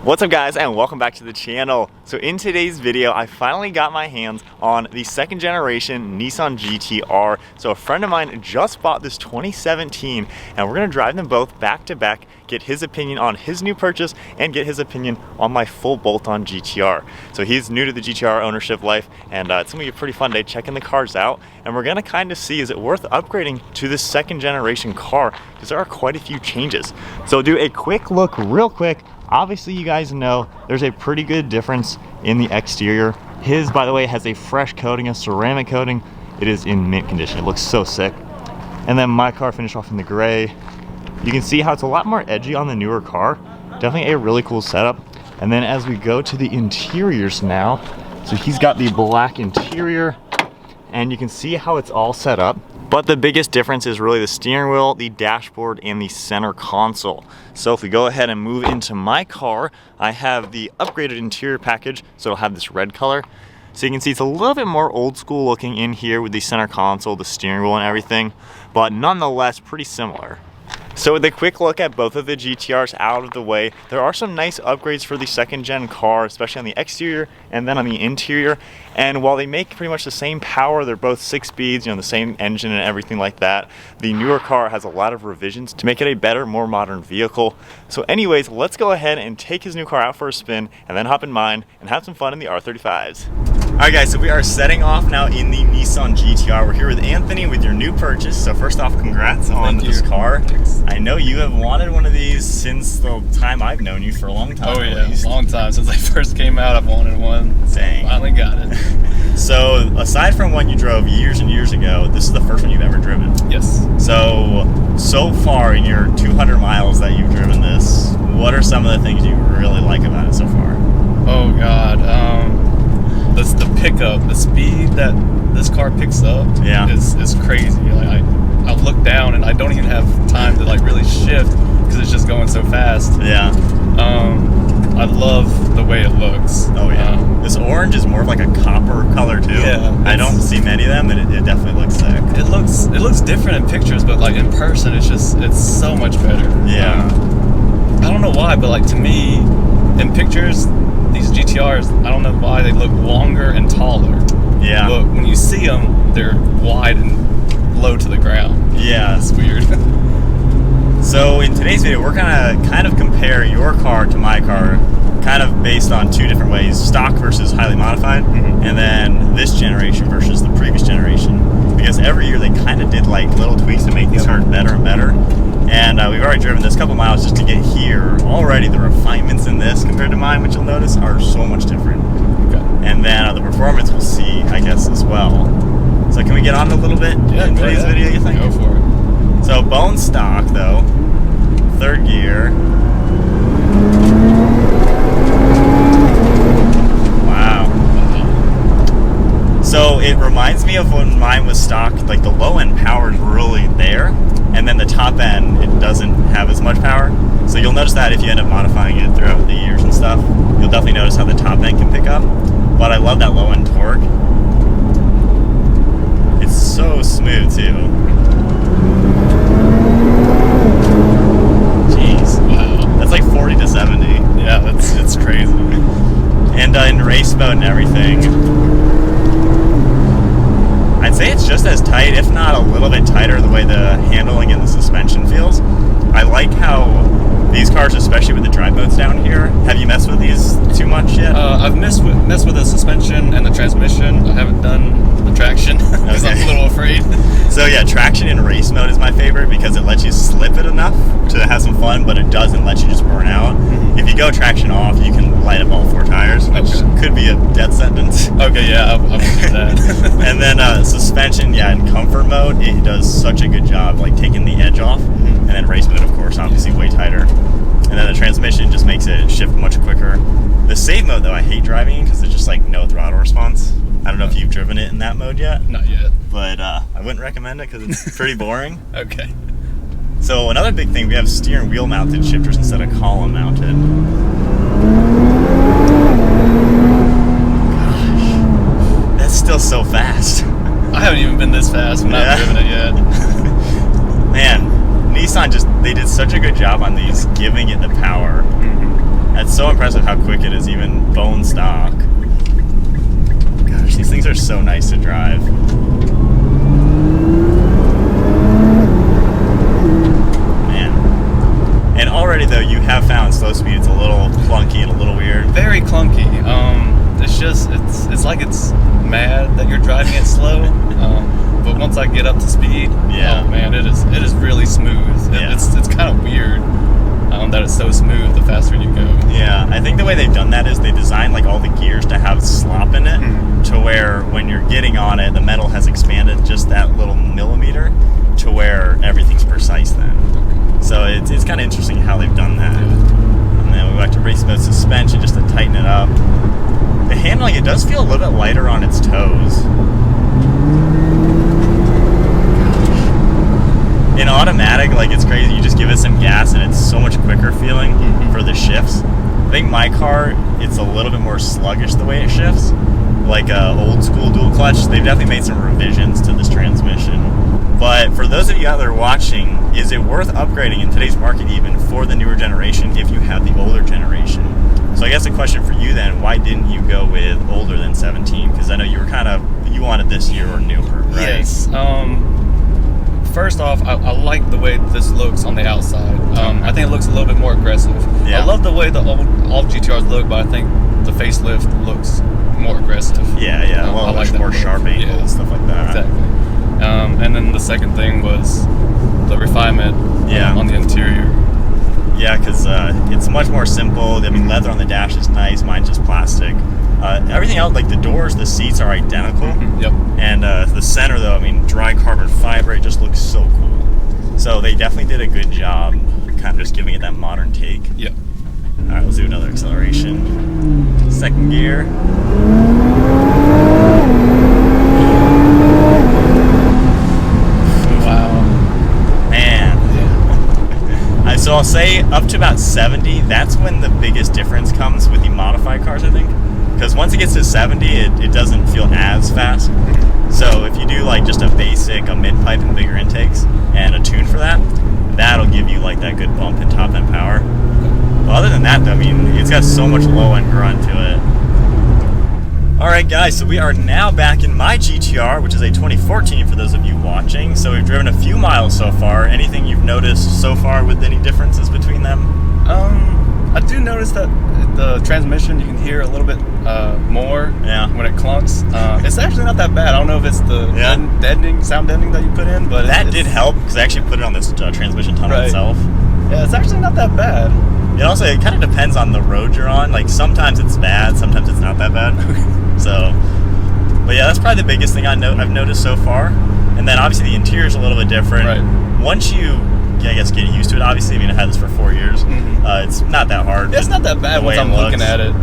What's up guys, and welcome back to the channel. So in today's video, I finally got my hands on the second generation Nissan GTR. So a friend of mine just bought this 2017 and we're gonna drive them both back to back, get his opinion on his new purchase and get his opinion on my full bolt-on GTR. So he's new to the GTR ownership life and it's gonna be a pretty fun day checking the cars out. And we're gonna kind of see, is it worth upgrading to this second generation car? Because there are quite a few changes. So do a quick look real quick. Obviously, you guys know there's a pretty good difference in the exterior. His, by the way, has a fresh coating, a ceramic coating. It is in mint condition. It looks so sick. And then my car finished off in the gray. You can see how it's a lot more edgy on the newer car. Definitely a really cool setup. And then as we go to the interiors now, so he's got the black interior and you can see how it's all set up. But the biggest difference is really the steering wheel, the dashboard, and the center console. So if we go ahead and move into my car, I have the upgraded interior package, so it'll have this red color. So you can see it's a little bit more old school looking in here with the center console, the steering wheel and everything, but nonetheless pretty similar. So with a quick look at both of the GTRs out of the way, there are some nice upgrades for the second gen car, especially on the exterior and then on the interior. And while they make pretty much the same power, they're both 6 speeds, you know, the same engine and everything like that. The newer car has a lot of revisions to make it a better, more modern vehicle. So anyways, let's go ahead and take his new car out for a spin and then hop in mine and have some fun in the R35s. Alright guys, so we are setting off now in the Nissan GTR. We're here with Anthony with your new purchase. So first off, congrats on this car. Thanks. I know you have wanted one of these since the time I've known you, for a long time. Oh yeah, a long time. Since I first came out, I've wanted one. Dang. Finally got it. So aside from one you drove years and years ago, this is the first one you've ever driven. Yes. So far in your 200 miles that you've driven this, what are some of the things you really like about it so far? Oh God, that's the pickup, the speed that this car picks up. Yeah. is crazy. Like I look down and I don't even have time to like really shift because it's just going so fast. Yeah. I love the way it looks. Oh yeah. This orange is more of like a copper color too. Yeah. I don't see many of them, and it definitely looks sick. It looks different in pictures, but like in person, it's so much better. Yeah. I don't know why, but like to me, in pictures, these GTRs, I don't know why they look longer and taller. Yeah. But when you see them, they're wide and low to the ground. Yeah. It's weird. So in today's video, we're gonna kind of compare your car to my car, kind of based on two different ways: stock versus highly modified, and then this generation versus the previous generation. Because every year they kind of did like little tweaks to make these cars better and better. And we've already driven this couple miles just to get here. Already the refinements in this compared to mine, which you'll notice, are so much different. Okay. And then the performance we'll see, I guess, as well. So can we get on a little bit in today's video, you think? Go for it. So bone stock though, third gear. Wow. So it reminds me of when mine was stock, like the low end power is really there, and then the top end, it doesn't have as much power. So you'll notice that if you end up modifying it throughout the years and stuff, you'll definitely notice how the top end can pick up. But I love that low end torque. It's so smooth too. Jeez, wow. That's like 40 to 70. Yeah, it's crazy. And in race mode and everything, I'd say it's just as tight, if not a little bit tighter, the way the handling and the suspension feels. I like how these cars, especially with the drive modes down here, have you messed with these too much yet? I've messed with the suspension and the transmission. I haven't done the traction because I'm a little afraid. So yeah, traction in race mode is my favorite because it lets you slip it enough to have some fun, but it doesn't let you just burn out. If you go traction off, you can light up all 4 tires, which could be a death sentence. Okay, yeah, I won't do that. And then suspension, yeah, in comfort mode, it does such a good job, like taking the edge off. And then race mode, of course, obviously way tighter. And then the transmission just makes it shift much quicker. The save mode, though, I hate driving because there's just like no throttle response. I don't know if you've driven it in that mode yet. Not yet. But I wouldn't recommend it because it's pretty boring. Okay. So another big thing, we have steering wheel mounted shifters instead of column mounted. Gosh, that's still so fast. I haven't even been this fast when I've driven it yet. Man, Nissan they did such a good job on these, giving it the power. That's so impressive how quick it is, even bone stock. Gosh, these things are so nice to drive. Man. And already though, you have found slow speed, it's a little clunky and a little weird. Very clunky. It's like it's mad that you're driving it slow. But once I get up to speed, yeah. Oh man, it is really smooth. Yeah. It's kind of weird that it's so smooth the faster you go. Yeah, I think the way they've done that is they designed like all the gears to have slop in it, to where when you're getting on it, the metal has expanded just that little millimeter to where everything's precise then. So it's kind of interesting how they've done that. Yeah. And then we like to race mode suspension just to tighten it up. The handling, it does feel a little bit lighter on its toes. In automatic, like, it's crazy. You just give it some gas and it's so much quicker feeling for the shifts. I think my car, it's a little bit more sluggish the way it shifts. Like old school dual clutch, they've definitely made some revisions to this transmission. But for those of you out there watching, is it worth upgrading in today's market even for the newer generation if you have the older generation? So I guess the question for you then, why didn't you go with older than 17? Because I know you were you wanted this year or newer, right? Yes. First off, I like the way this looks on the outside. I think it looks a little bit more aggressive. Yeah. I love the way all GTRs look, but I think the facelift looks more aggressive. Yeah, well, I like more sharp angles, and stuff like that. Exactly. And then the second thing was the refinement on the interior. Yeah, because it's much more simple. I mean, leather on the dash is nice. Mine's just plastic. Everything else, like the doors, the seats are identical. Yep. And the center, though, I mean, dry carbon fiber, it just looks so cool. So they definitely did a good job kind of just giving it that modern take. Yep. All right, let's do another acceleration. Second gear. So I'll say up to about 70, that's when the biggest difference comes with the modified cars, I think. Because once it gets to 70, it doesn't feel as fast. So if you do like just a basic, a mid-pipe and bigger intakes, and a tune for that, that'll give you like that good bump in top-end power. But other than that, though, I mean, it's got so much low-end grunt to it. Alright guys, so we are now back in my GTR, which is a 2014 for those of you watching. So we've driven a few miles so far. Anything you've noticed so far with any differences between them? I do notice that the transmission, you can hear a little bit more when it clunks. It's actually not that bad. I don't know if it's the sound deadening that you put in, but that did help because I actually put it on this transmission tunnel itself. Yeah, it's actually not that bad. It kind of depends on the road you're on. Like sometimes it's bad, sometimes it's not that bad. So, but yeah, that's probably the biggest thing I've noticed so far. And then obviously the interior is a little bit different. Right. Once you, I guess, get used to it, obviously, I mean, I had this for 4 years. It's not that hard. It's not that bad once I'm looking at it.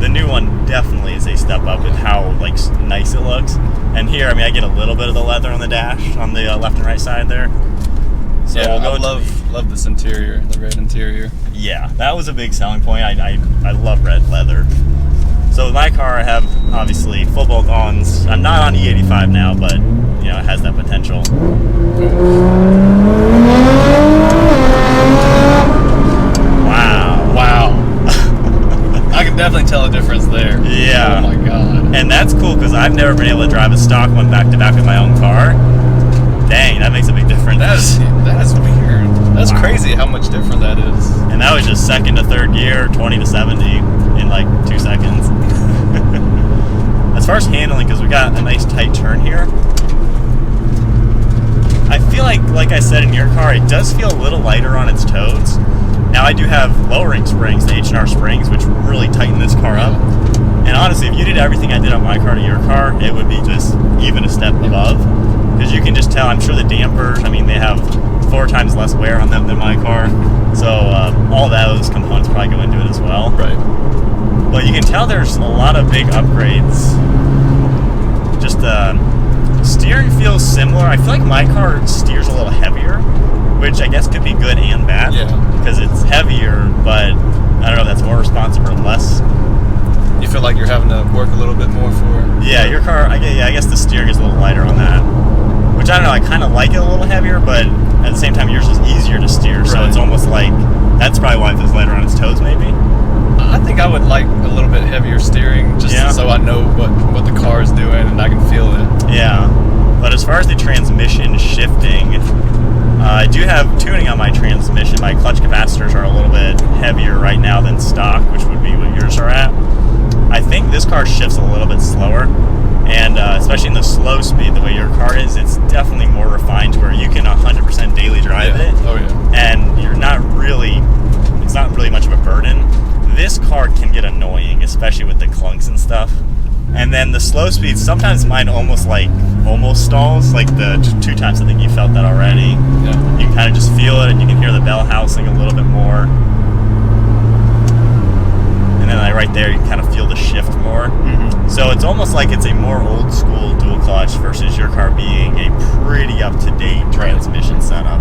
The new one definitely is a step up with how like nice it looks. And here, I mean, I get a little bit of the leather on the dash on the left and right side there. So yeah, I love this interior, the red interior. Yeah, that was a big selling point. I love red leather. So with my car, I have obviously full bolt-ons. I'm not on E85 now, but you know, it has that potential. Wow. I can definitely tell a difference there. Yeah. Oh my god. And that's cool because I've never been able to drive a stock one back to back with my own car. Dang, that makes a big difference. That is weird. That's crazy how much different that is. And that was just second to third gear, 20 to 70 in like 2 seconds. As far as handling, because we got a nice tight turn here, I feel like I said in your car, it does feel a little lighter on its toes. Now I do have lowering springs, the H&R springs, which really tighten this car up. And honestly, if you did everything I did on my car to your car, it would be just even a step above. Because you can just tell, I'm sure the dampers, I mean, they have 4 times less wear on them than my car. So all those components probably go into it as well. Right. But you can tell there's a lot of big upgrades. Just steering feels similar. I feel like my car steers a little heavier, which I guess could be good and bad. Yeah. Because it's heavier, but I don't know if that's more responsive or less. You feel like you're having to work a little bit more for... Yeah, your car, I guess the steering is a little lighter on that. Which, I don't know, I kind of like it a little heavier, but at the same time, yours is easier to steer. So it's almost like, that's probably why it feels lighter on its toes maybe? I think I would like a little bit heavier steering, just so I know what the car is doing and I can feel it. Yeah, but as far as the transmission shifting, I do have tuning on my transmission. My clutch capacitors are a little bit heavier right now than stock, which would be what yours are at. I think this car shifts a little bit slower, and especially in the slow speed, the way your car is, it's definitely more refined to where you can 100% daily drive it. Oh yeah. And you're not really, it's not really much of a burden. This car can get annoying, especially with the clunks and stuff. And then the slow speed, sometimes mine almost stalls, like the 2 times I think you felt that already. Yeah. You can kind of just feel it, and you can hear the bell housing a little bit more. And then like right there, you can kind of feel the shift more. Mm-hmm. So it's almost like it's a more old school dual clutch versus your car being a pretty up-to-date transmission setup.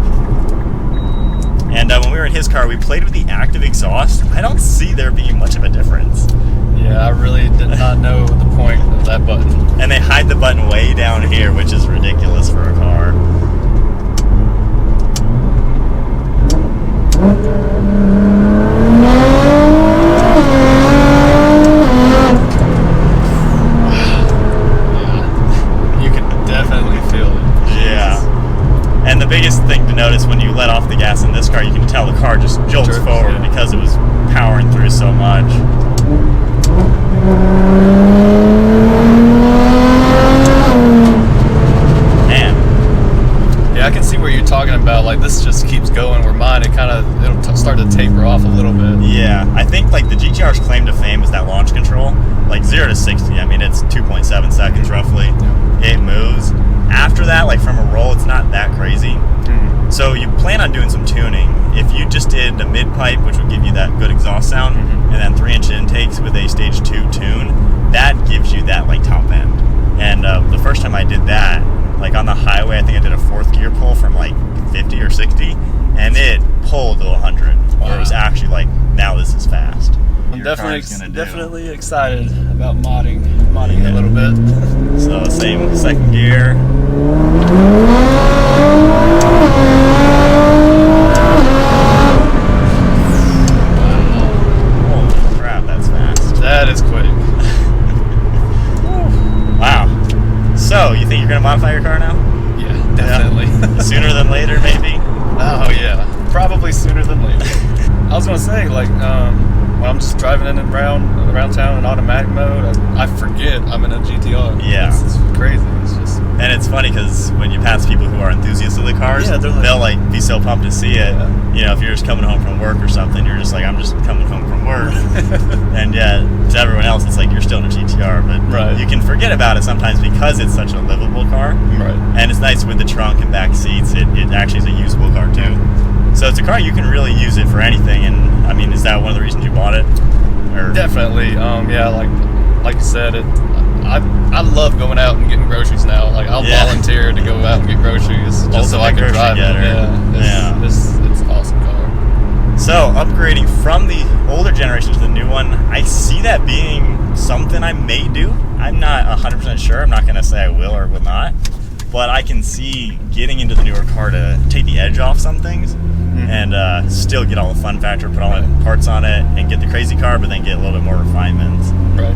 And when we were in his car, we played with the active exhaust. I don't see there being much of a difference. Yeah, I really did not know the point of that button. And they hide the button way down here, which is ridiculous for a car. Yeah, you can definitely feel it. Yeah. And the biggest thing to notice when you let off the gas in this car, you can tell the car just jolts forward because it was powering through so much. Man. Yeah, I can see where you're talking about. Like, this just keeps going, where mine, it'll start to taper off a little bit. Yeah, I think like the GTR's claim to fame is that launch control. Like 0 to 60, I mean, it's 2.7 seconds roughly. Yeah. It moves. After that, like from a roll, it's not that crazy. Mm-hmm. So you plan on doing some tuning. If you just did a mid-pipe, which would give you that good exhaust sound, mm-hmm. and then 3-inch intakes with a stage 2 tune, that gives you that like top end. And the first time I did that, like on the highway, I think I did a 4th gear pull from like 50 or 60, and it pulled to 100. Wow. Where it was actually like, now this is fast. I'm definitely excited about modding a little bit. So same 2nd gear. Holy crap, that's fast. That is quick. Wow. So you think you're gonna modify your car now? Yeah, definitely. Yeah. Sooner than later, maybe? Oh yeah, probably sooner than later. I was gonna say, like, when I'm just driving in and around town in automatic mode, I forget I'm in a GTR. Yeah. It's crazy. It's just... And it's funny because when you pass people who are enthusiasts of the cars, yeah, they'll like be so pumped to see it. Yeah. You know, if you're just coming home from work or something, you're just like, I'm just coming home from work. And yeah, to everyone else, it's like you're still in a GTR, but you can forget about it sometimes because it's such a livable car. Right. And it's nice with the trunk and back seats. It actually is a usable car too. So it's a car you can really use it for anything. And I mean, is that one of the reasons you bought it? Or? Definitely. Yeah, like you said, I love going out and getting groceries now. Like, I'll volunteer to go out and get groceries just so I can drive it. Yeah, it's an awesome car. So upgrading from the older generation to the new one, I see that being something I may do. I'm not 100% sure. I'm not going to say I will or will not. But I can see getting into the newer car to take the edge off some things and still get all the fun factor, put all the parts on it, and get the crazy car, but then get a little bit more refinements. Right.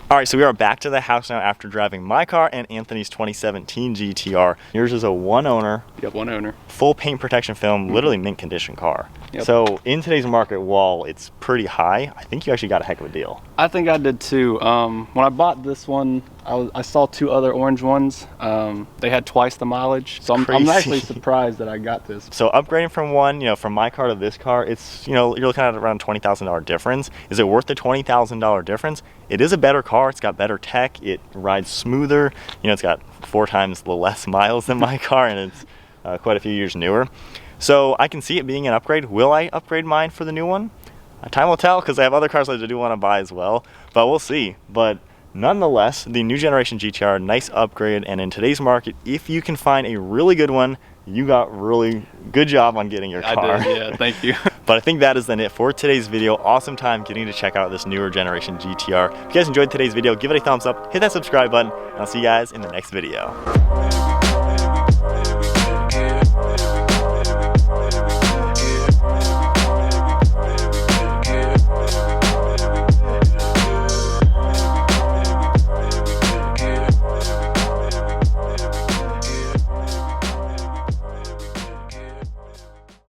All right, so we are back to the house now after driving my car and Anthony's 2017 GTR. Yours is a one owner. Yep, one owner. Full paint protection film, literally mint condition car. Yep. So in today's market, while it's pretty high, I think you actually got a heck of a deal. I think I did too. When I bought this one, I saw 2 other orange ones. They had twice the mileage, so I'm actually surprised that I got this. So upgrading from one, from my car to this car, it's, you're looking at around $20,000 difference. Is it worth the $20,000 difference? It is a better car. It's got better tech. It rides smoother. It's got 4 times the less miles than my car, and it's quite a few years newer. So I can see it being an upgrade. Will I upgrade mine for the new one? Time will tell, because I have other cars that I do want to buy as well, but we'll see. But nonetheless, the new generation GTR, nice upgrade, and in today's market, if you can find a really good one, you got really good job on getting your car. I did, yeah, thank you. But I think that is then it for today's video. Awesome time getting to check out this newer generation GTR. If you guys enjoyed today's video, give it a thumbs up, hit that subscribe button, and I'll see you guys in the next video.